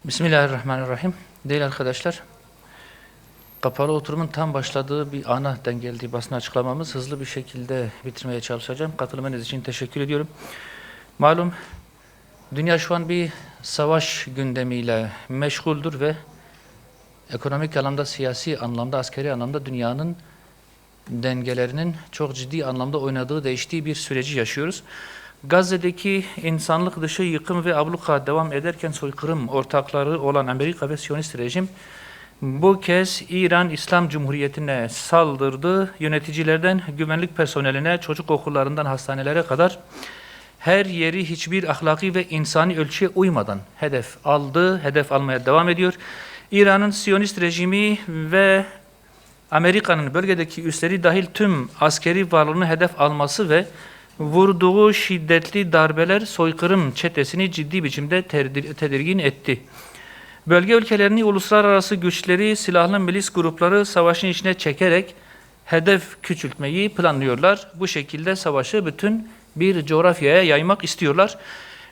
Bismillahirrahmanirrahim. Değerli arkadaşlar, kapalı oturumun tam başladığı bir ana denk geldiği basın açıklamamız hızlı bir şekilde bitirmeye çalışacağım. Katılımınız için teşekkür ediyorum. Malum, dünya şu an bir savaş gündemiyle meşguldür ve ekonomik anlamda, siyasi anlamda, askeri anlamda dünyanın dengelerinin çok ciddi anlamda oynadığı, değiştiği bir süreci yaşıyoruz. Gazze'deki insanlık dışı yıkım ve abluka devam ederken soykırım ortakları olan Amerika ve Siyonist rejim bu kez İran İslam Cumhuriyeti'ne saldırdı. Yöneticilerden güvenlik personeline, çocuk okullarından hastanelere kadar her yeri hiçbir ahlaki ve insani ölçüye uymadan hedef aldı, hedef almaya devam ediyor. İran'ın Siyonist rejimi ve Amerika'nın bölgedeki üsleri dahil tüm askeri varlığını hedef alması ve vurduğu şiddetli darbeler soykırım çetesini ciddi biçimde tedirgin etti. Bölge ülkelerini, uluslararası güçleri, silahlı milis grupları savaşın içine çekerek hedef küçültmeyi planlıyorlar. Bu şekilde savaşı bütün bir coğrafyaya yaymak istiyorlar.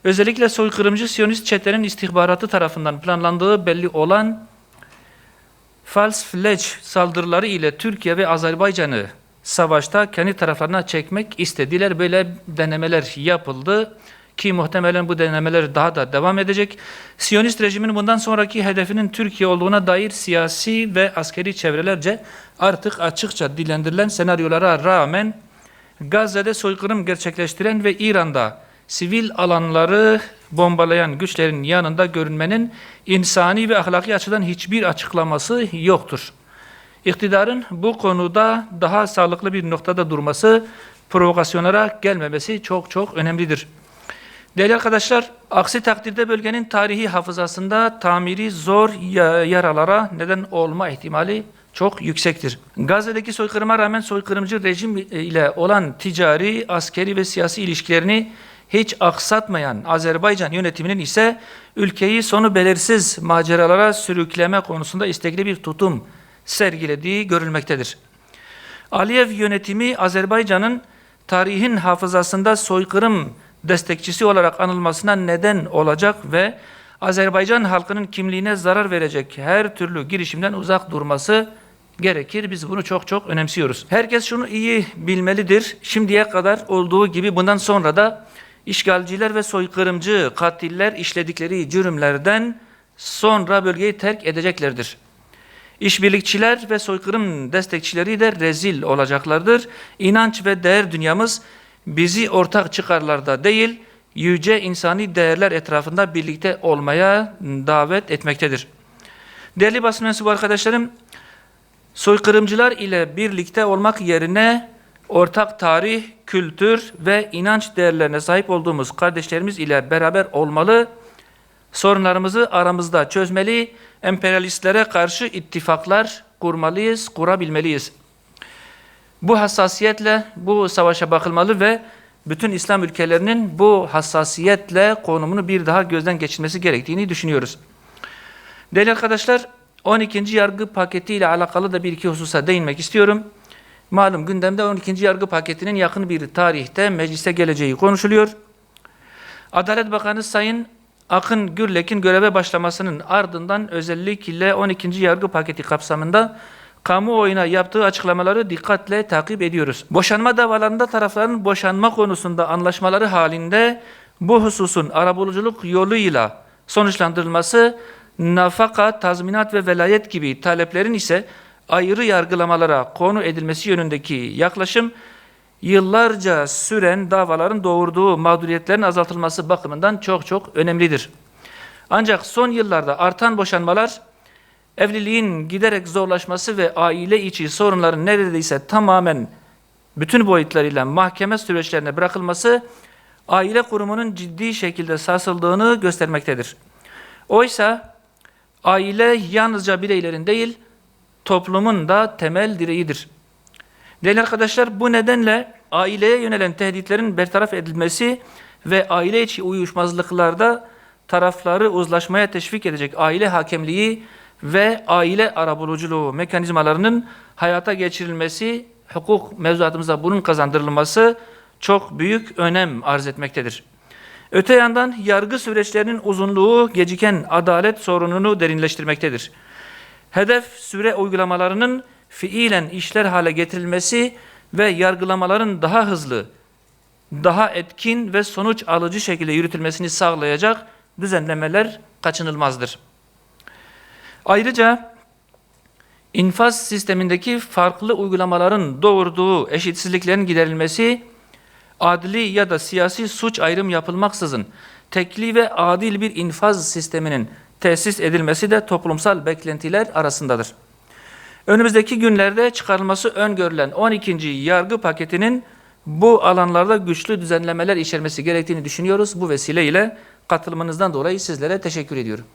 Özellikle soykırımcı Siyonist çetenin istihbaratı tarafından planlandığı belli olan False Flag saldırıları ile Türkiye ve Azerbaycan'ı savaşta kendi taraflarına çekmek istediler. Böyle denemeler yapıldı ki muhtemelen bu denemeler daha da devam edecek. Siyonist rejimin bundan sonraki hedefinin Türkiye olduğuna dair siyasi ve askeri çevrelerce artık açıkça dillendirilen senaryolara rağmen Gazze'de soykırım gerçekleştiren ve İran'da sivil alanları bombalayan güçlerin yanında görünmenin insani ve ahlaki açıdan hiçbir açıklaması yoktur. İktidarın bu konuda daha sağlıklı bir noktada durması, provokasyonlara gelmemesi çok önemlidir. Değerli arkadaşlar, aksi takdirde bölgenin tarihi hafızasında tamiri zor yaralara neden olma ihtimali çok yüksektir. Gazze'deki soykırıma rağmen soykırımcı rejim ile olan ticari, askeri ve siyasi ilişkilerini hiç aksatmayan Azerbaycan yönetiminin ise ülkeyi sonu belirsiz maceralara sürükleme konusunda istekli bir tutum sergilediği görülmektedir. Aliyev yönetimi Azerbaycan'ın tarihin hafızasında soykırım destekçisi olarak anılmasına neden olacak ve Azerbaycan halkının kimliğine zarar verecek her türlü girişimden uzak durması gerekir. Biz bunu çok önemsiyoruz. Herkes şunu iyi bilmelidir. Şimdiye kadar olduğu gibi bundan sonra da işgalciler ve soykırımcı katiller işledikleri cürümlerden sonra bölgeyi terk edeceklerdir. İşbirlikçiler ve soykırım destekçileri de rezil olacaklardır. İnanç ve değer dünyamız bizi ortak çıkarlarda değil, yüce insani değerler etrafında birlikte olmaya davet etmektedir. Değerli basın mensubu arkadaşlarım, soykırımcılar ile birlikte olmak yerine ortak tarih, kültür ve inanç değerlerine sahip olduğumuz kardeşlerimiz ile beraber olmalı, sorunlarımızı aramızda çözmeli, emperyalistlere karşı ittifaklar kurmalıyız, kurabilmeliyiz. Bu hassasiyetle bu savaşa bakılmalı ve bütün İslam ülkelerinin bu hassasiyetle konumunu bir daha gözden geçirmesi gerektiğini düşünüyoruz. Değerli arkadaşlar, 12. yargı paketi ile alakalı da bir iki hususa değinmek istiyorum. Malum gündemde 12. yargı paketinin yakın bir tarihte meclise geleceği konuşuluyor. Adalet Bakanı Sayın Akın Gürlek'in göreve başlamasının ardından özellikle 12. yargı paketi kapsamında kamuoyuna yaptığı açıklamaları dikkatle takip ediyoruz. Boşanma davalarında tarafların boşanma konusunda anlaşmaları halinde bu hususun arabuluculuk yoluyla sonuçlandırılması, nafaka, tazminat ve velayet gibi taleplerin ise ayrı yargılamalara konu edilmesi yönündeki yaklaşım, yıllarca süren davaların doğurduğu mağduriyetlerin azaltılması bakımından çok önemlidir. Ancak son yıllarda artan boşanmalar, evliliğin giderek zorlaşması ve aile içi sorunların neredeyse tamamen bütün boyutlarıyla mahkeme süreçlerine bırakılması, aile kurumunun ciddi şekilde sarsıldığını göstermektedir. Oysa aile yalnızca bireylerin değil, toplumun da temel direğidir. Değerli arkadaşlar, bu nedenle aileye yönelen tehditlerin bertaraf edilmesi ve aile içi uyuşmazlıklarda tarafları uzlaşmaya teşvik edecek aile hakemliği ve aile arabuluculuğu mekanizmalarının hayata geçirilmesi, hukuk mevzuatımıza bunun kazandırılması çok büyük önem arz etmektedir. Öte yandan yargı süreçlerinin uzunluğu geciken adalet sorununu derinleştirmektedir. Hedef süre uygulamalarının fiilen işler hale getirilmesi ve yargılamaların daha hızlı, daha etkin ve sonuç alıcı şekilde yürütülmesini sağlayacak düzenlemeler kaçınılmazdır. Ayrıca infaz sistemindeki farklı uygulamaların doğurduğu eşitsizliklerin giderilmesi, adli ya da siyasi suç ayrım yapılmaksızın tekli ve adil bir infaz sisteminin tesis edilmesi de toplumsal beklentiler arasındadır. Önümüzdeki günlerde çıkarılması öngörülen 12. yargı paketinin bu alanlarda güçlü düzenlemeler içermesi gerektiğini düşünüyoruz. Bu vesileyle katılımınızdan dolayı sizlere teşekkür ediyorum.